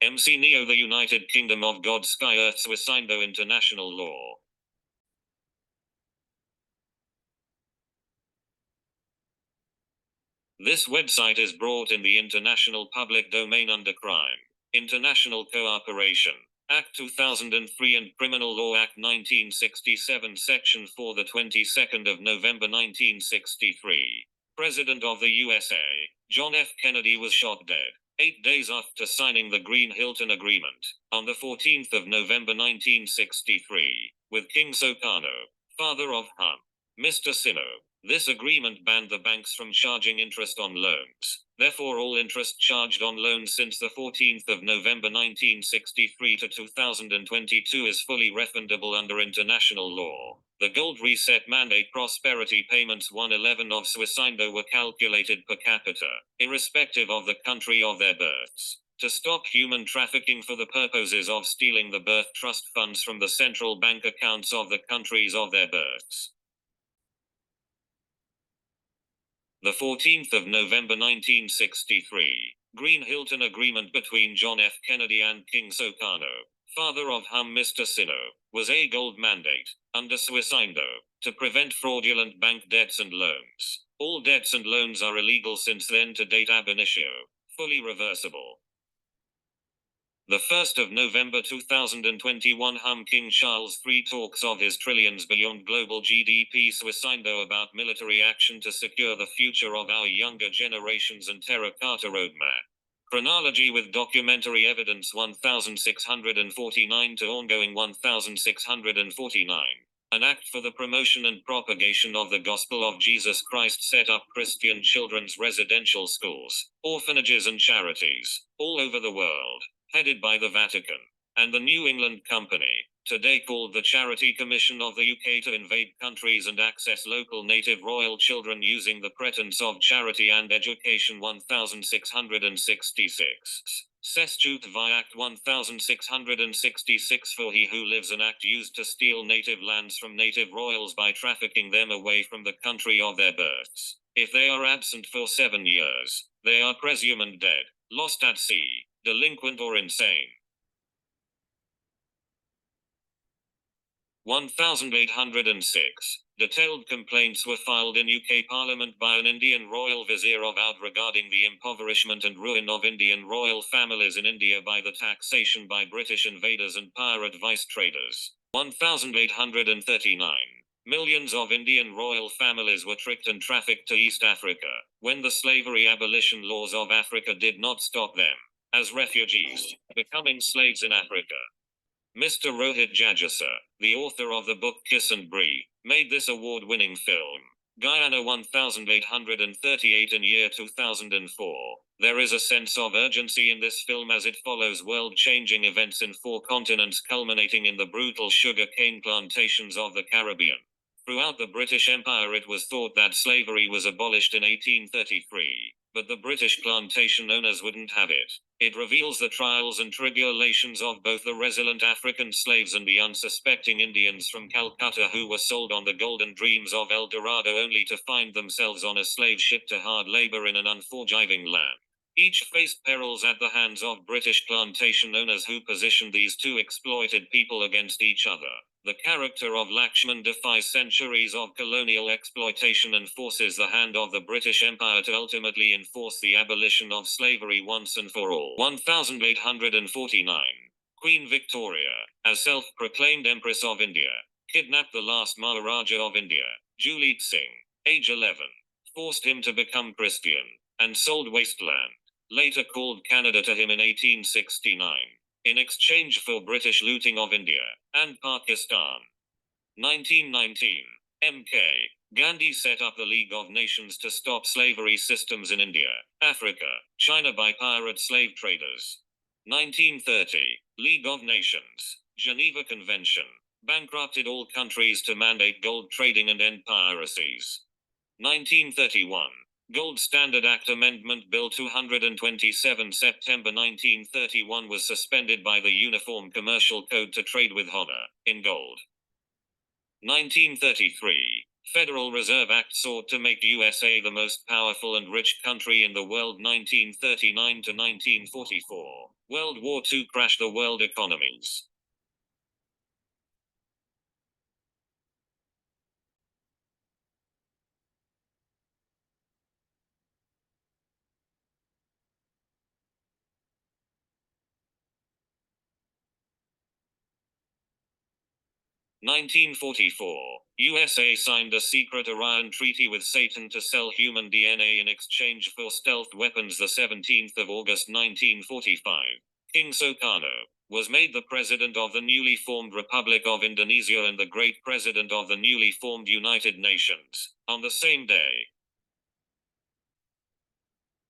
MC Neo the United Kingdom of God Sky Earth Swisindo International Law. This website is brought in the international public domain under Crime, International Cooperation Act 2003 and Criminal Law Act 1967 Section 4 the 22nd of November 1963. President of the USA, John F. Kennedy was shot dead 8 days after signing the Green-Hilton Agreement, on the 14th of November 1963, with King Sukarno, father of Hum. Mr. Sino. This agreement banned the banks from charging interest on loans. Therefore, all interest charged on loans since the 14th of November 1963 to 2022 is fully refundable under international law. The gold reset mandate prosperity payments 111 of Swisindo were calculated per capita, irrespective of the country of their births, to stop human trafficking for the purposes of stealing the birth trust funds from the central bank accounts of the countries of their births. The 14th of November 1963, Green-Hilton Agreement between John F. Kennedy and King Sukarno, father of Hum Mr. Sino, was a gold mandate, under Swisindo, to prevent fraudulent bank debts and loans. All debts and loans are illegal since then to date ab initio, fully reversible. The 1st of November 2021 Hum King Charles III talks of his trillions beyond global GDP Swisindo about military action to secure the future of our younger generations and Terracotta Roadmap. Chronology with documentary evidence 1649 to ongoing 1649. An act for the promotion and propagation of the gospel of Jesus Christ set up Christian children's residential schools, orphanages and charities, all over the world, headed by the Vatican, and the New England Company, today called the Charity Commission of the UK, to invade countries and access local native royal children using the pretense of charity and education 1666. Statute via Act 1666 for he who lives an act used to steal native lands from native royals by trafficking them away from the country of their births. If they are absent for 7 years, they are presumed dead, lost at sea, delinquent or insane. 1806. Detailed complaints were filed in UK Parliament by an Indian royal vizier of Oudh regarding the impoverishment and ruin of Indian royal families in India by the taxation by British invaders and pirate vice traders. 1839. Millions of Indian royal families were tricked and trafficked to East Africa, when the slavery abolition laws of Africa did not stop them, as refugees, becoming slaves in Africa. Mr. Rohit Jajasa, the author of the book Kiss and Brie, made this award-winning film. Guyana 1838 in year 2004. There is a sense of urgency in this film as it follows world-changing events in 4 continents culminating in the brutal sugar cane plantations of the Caribbean. Throughout the British Empire it was thought that slavery was abolished in 1833, but the British plantation owners wouldn't have it. It reveals the trials and tribulations of both the resilient African slaves and the unsuspecting Indians from Calcutta who were sold on the golden dreams of El Dorado only to find themselves on a slave ship to hard labor in an unforgiving land. Each faced perils at the hands of British plantation owners who positioned these two exploited people against each other. The character of Lakshman defies centuries of colonial exploitation and forces the hand of the British Empire to ultimately enforce the abolition of slavery once and for all. 1849. Queen Victoria, as self-proclaimed Empress of India, kidnapped the last Maharaja of India, Juliet Singh, age 11, forced him to become Christian, and sold wasteland, later called Canada, to him in 1869. In exchange for British looting of India and Pakistan. 1919. M.K. Gandhi set up the League of Nations to stop slavery systems in India, Africa, China by pirate slave traders. 1930. League of Nations, Geneva Convention, bankrupted all countries to mandate gold trading and end piracies. 1931. Gold Standard Act Amendment Bill 227 September 1931 was suspended by the Uniform Commercial Code to trade with honor, in gold. 1933. Federal Reserve Act sought to make USA the most powerful and rich country in the world 1939 to 1944. World War II crashed the world economies. 1944. USA signed a secret Orion Treaty with Satan to sell human DNA in exchange for stealth weapons. The 17th of August 1945. King Sukarno was made the president of the newly formed Republic of Indonesia and the great president of the newly formed United Nations on the same day.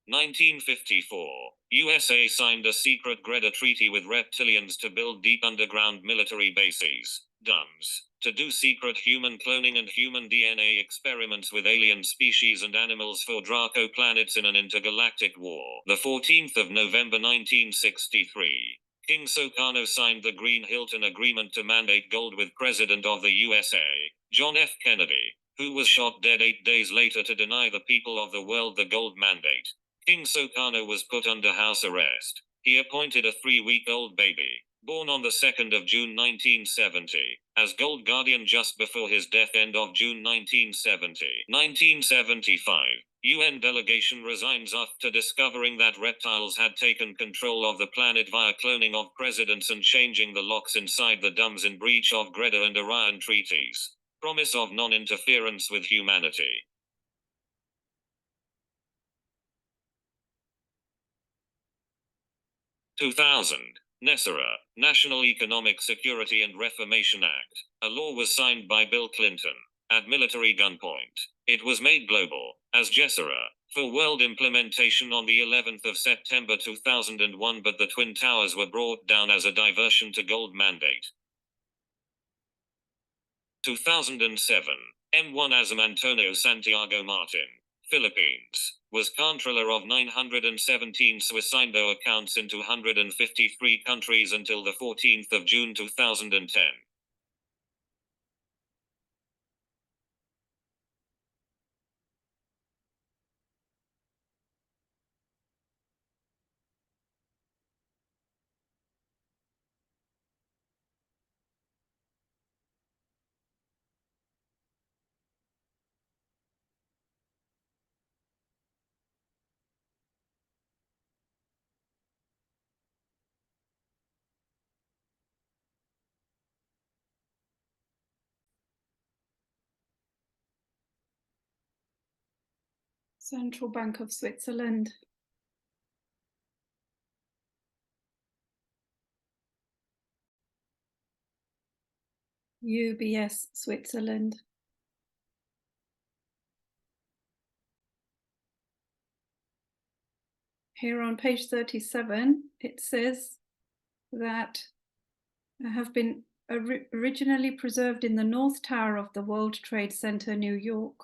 1954. USA signed a secret Greta Treaty with reptilians to build deep underground military bases, DUMBs, to do secret human cloning and human DNA experiments with alien species and animals for Draco planets in an intergalactic war. The 14th of November 1963. King Sukarno signed the Green-Hilton Agreement to mandate gold with President of the USA, John F. Kennedy, who was shot dead 8 days later to deny the people of the world the gold mandate. King Sukarno was put under house arrest. He appointed a 3-week-old baby, born on the 2nd of June 1970, as Gold Guardian just before his death end of June 1970. 1975. UN delegation resigns after discovering that reptiles had taken control of the planet via cloning of presidents and changing the locks inside the DUMBs in breach of Greta and Orion treaties. Promise of non-interference with humanity. 2000. NESARA, National Economic Security and Reformation Act. A law was signed by Bill Clinton at military gunpoint. It was made global as GESARA for world implementation on the 11th of September 2001, but the Twin Towers were brought down as a diversion to gold mandate. 2007. M1 Azam Antonio Santiago Martin, Philippines, was controller of 917 Swisindo accounts in 253 countries until the 14th of June 2010. Central Bank of Switzerland. UBS Switzerland. Here on page 37, it says that have been originally preserved in the North Tower of the World Trade Center, New York,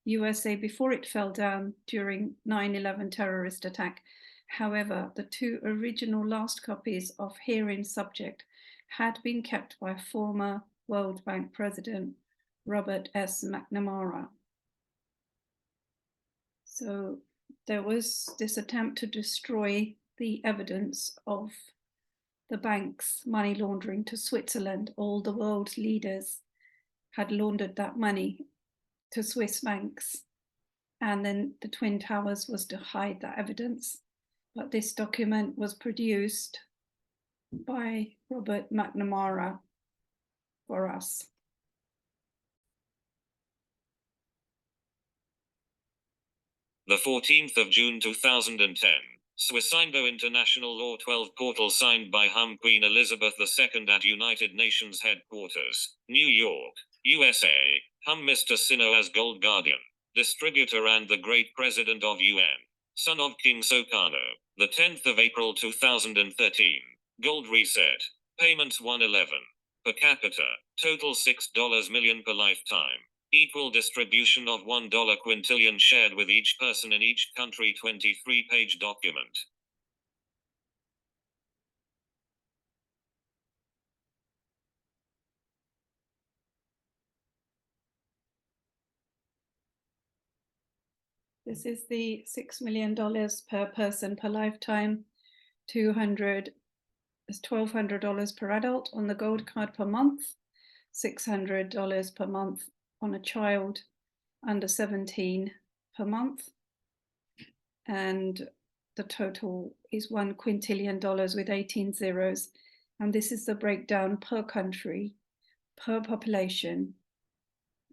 USA, before it fell down during 9/11 terrorist attack. However, the 2 original last copies of herein subject had been kept by former World Bank President Robert S. McNamara. So there was this attempt to destroy the evidence of the bank's money laundering to Switzerland. All the world's leaders had laundered that money to Swiss banks. And then the Twin Towers was to hide that evidence. But this document was produced by Robert McNamara for us. The 14th of June 2010. Swisindo International Law 12 portal signed by Queen Elizabeth II at United Nations headquarters, New York, USA. Mr. Sino as Gold Guardian, distributor and the great president of UN, son of King Sukarno. The 10th of April 2013. Gold reset. Payments 111 per capita. Total $6 million per lifetime. Equal distribution of $1 quintillion shared with each person in each country. 23-page document. This is the $6 million per person per lifetime. 200 is $1,200 per adult on the gold card per month, $600 per month on a child under 17 per month, and the total is $1 quintillion with 18 zeros. And this is the breakdown per country, per population,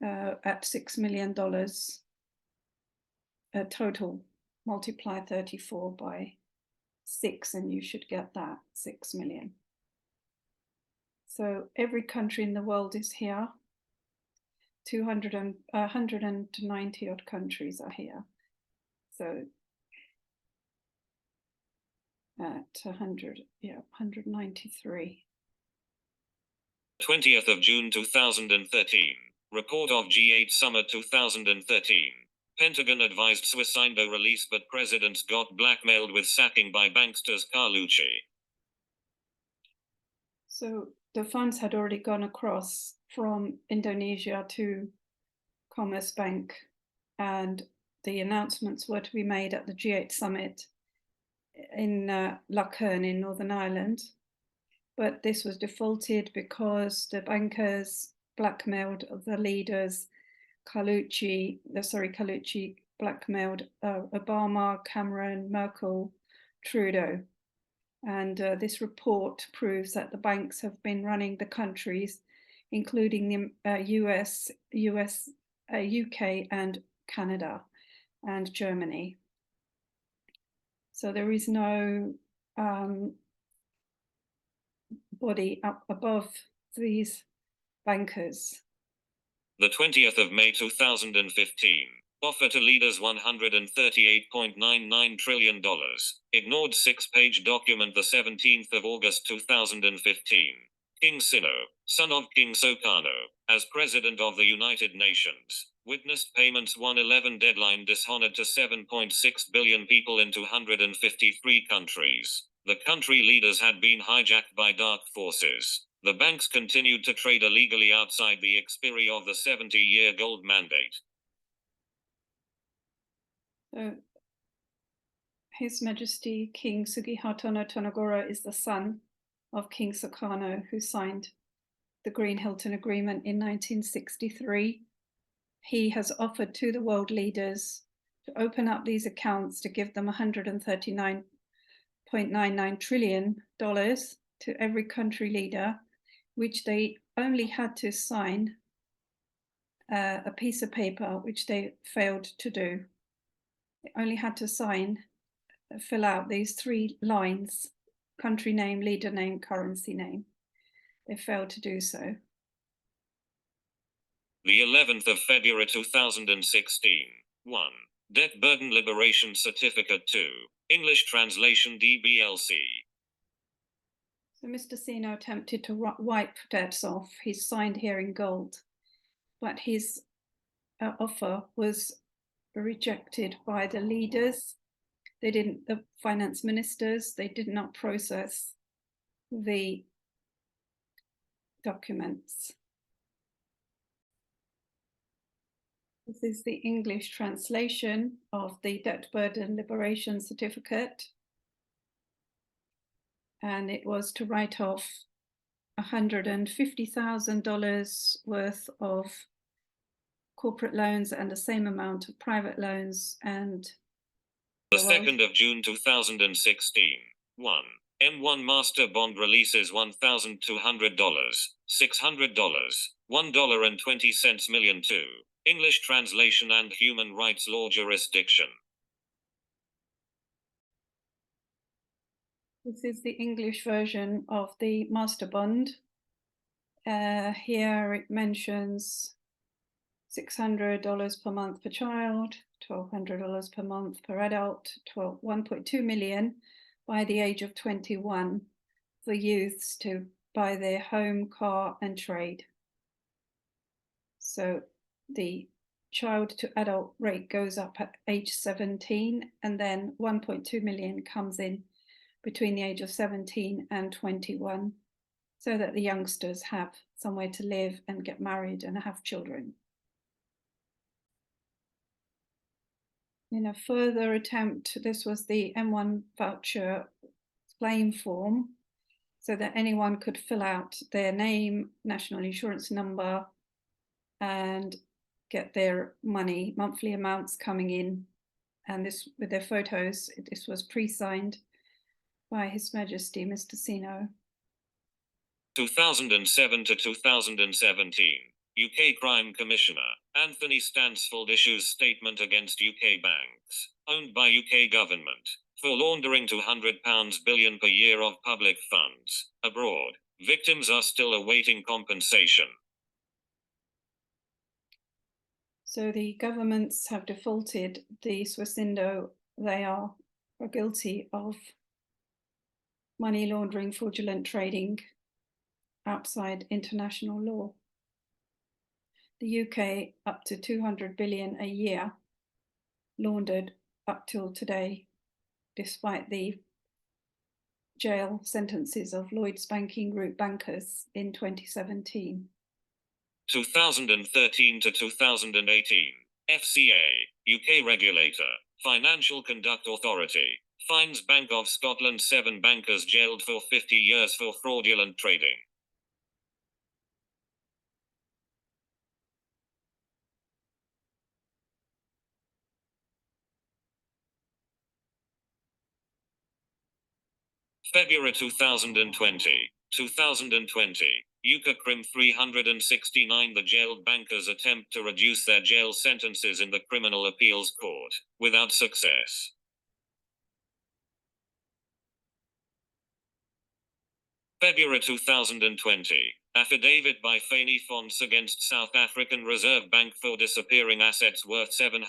at $6 million total. Multiply 34 by 6 and you should get that 6 million. So every country in the world is here. 190 odd countries are here. So at 193. 20th of June 2013. Report of G8 Summer 2013. Pentagon advised suicido release, but president got blackmailed with sacking by banksters Carlucci. So the funds had already gone across from Indonesia to Commerzbank, and the announcements were to be made at the G8 summit in Lucerne in Northern Ireland. But this was defaulted because the bankers blackmailed the leaders. Carlucci blackmailed Obama, Cameron, Merkel, Trudeau. And this report proves that the banks have been running the countries, including the US, UK, and Canada, and Germany. So there is no body up above these bankers. The 20th of May 2015. Offer to leaders $138.99 trillion. Ignored 6-page document the 17th of August 2015. King Sino, son of King Sukarno, as President of the United Nations, witnessed payments 111 deadline dishonored to 7.6 billion people in 253 countries. The country leaders had been hijacked by dark forces. The banks continued to trade illegally outside the expiry of the 70-year gold mandate. So, His Majesty King Sugiharto Tonogoro is the son of King Sukarno, who signed the Green Hilton Agreement in 1963. He has offered to the world leaders to open up these accounts to give them $139.99 trillion to every country leader, which they only had to sign a piece of paper, which they failed to do. They only had to fill out these 3 lines: country name, leader name, currency name. They failed to do so. The 11th of February 2016. 1. Debt Burden Liberation Certificate 2. English translation DBLC. So Mr. Sino attempted to wipe debts off. He's signed here in gold, but his offer was rejected by the leaders. The finance ministers, they did not process the documents. This is the English translation of the Debt Burden Liberation Certificate. And it was to write off $150,000 worth of corporate loans and the same amount of private loans. And the 2nd of June 2016. 1. M1 Master Bond releases $1,200, $600, $1.20 million. 2. English translation and human rights law jurisdiction. This is the English version of the master bond. Here it mentions $600 per month per child, $1,200 per month per adult, 1.2 million by the age of 21 for youths to buy their home, car, and trade. So the child to adult rate goes up at age 17, and then 1.2 million comes in between the age of 17 and 21, so that the youngsters have somewhere to live and get married and have children. In a further attempt, this was the M1 voucher claim form so that anyone could fill out their name, national insurance number, and get their money, monthly amounts coming in. And this, with their photos, this was pre-signed by His Majesty Mr. Sino. 2007 to 2017. UK Crime Commissioner Anthony Stansfeld issues statement against UK banks owned by UK government for laundering £200 billion per year of public funds abroad. Victims are still awaiting compensation. So the governments have defaulted the Swissindo. They are guilty of money laundering, fraudulent trading outside international law. The UK up to 200 billion a year laundered up till today, despite the jail sentences of Lloyds Banking Group bankers in 2017. 2013 to 2018. FCA, UK regulator, Financial Conduct Authority, fines Bank of Scotland 7 bankers jailed for 50 years for fraudulent trading. February 2020. 2020. UK Crim 369. The jailed bankers attempt to reduce their jail sentences in the Criminal Appeals Court, without success. February 2020. Affidavit by Fanny Fonts against South African Reserve Bank for disappearing assets worth $700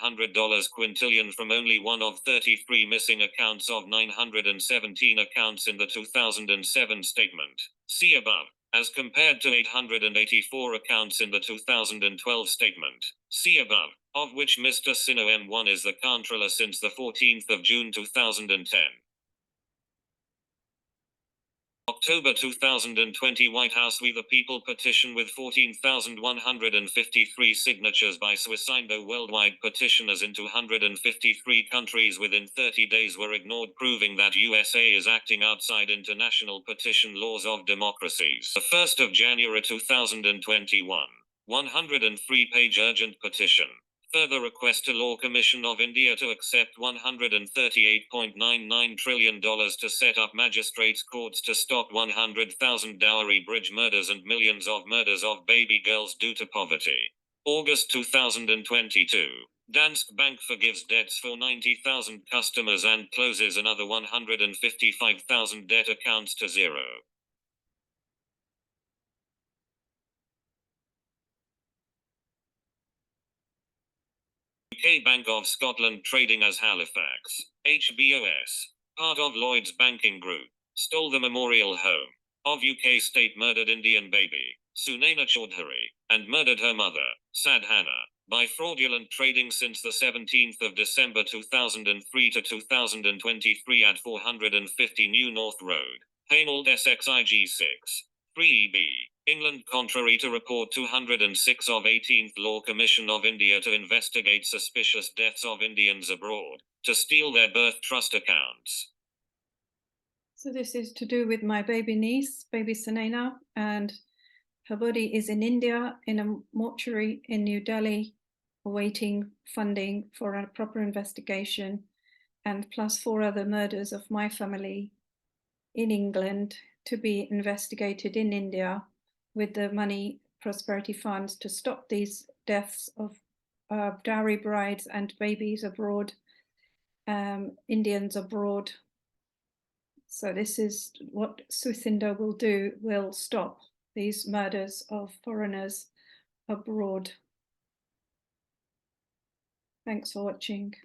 quintillion from only one of 33 missing accounts of 917 accounts in the 2007 statement. See above. As compared to 884 accounts in the 2012 statement. See above, of which Mr. Sino M1 is the comptroller since the 14th of June 2010. October 2020. White House We the People petition with 14,153 signatures by Swissindo. Worldwide petitioners in 253 countries within 30 days were ignored, proving that USA is acting outside international petition laws of democracies. The 1st of January 2021. 103-page urgent petition. Further request to Law Commission of India to accept $138.99 trillion to set up magistrates' courts to stop 100,000 dowry bridge murders and millions of murders of baby girls due to poverty. August 2022. Danske Bank forgives debts for 90,000 customers and closes another 155,000 debt accounts to zero. UK Bank of Scotland trading as Halifax, HBOS, part of Lloyds Banking Group, stole the memorial home of UK state murdered Indian baby, Neelu Chaudhari, and murdered her mother, Sadhana, by fraudulent trading since the 17th of December 2003 to 2023 at 450 New North Road, Hainault SXIG 6, 3EB. England. Contrary to report 206 of 18th Law Commission of India to investigate suspicious deaths of Indians abroad, to steal their birth trust accounts. So this is to do with my baby niece, baby Sanena, and her body is in India in a mortuary in New Delhi, awaiting funding for a proper investigation, and plus 4 other murders of my family in England to be investigated in India with the money prosperity funds to stop these deaths of dowry brides and babies abroad, Indians abroad. So this is what Swissindo will do, will stop these murders of foreigners abroad. Thanks for watching.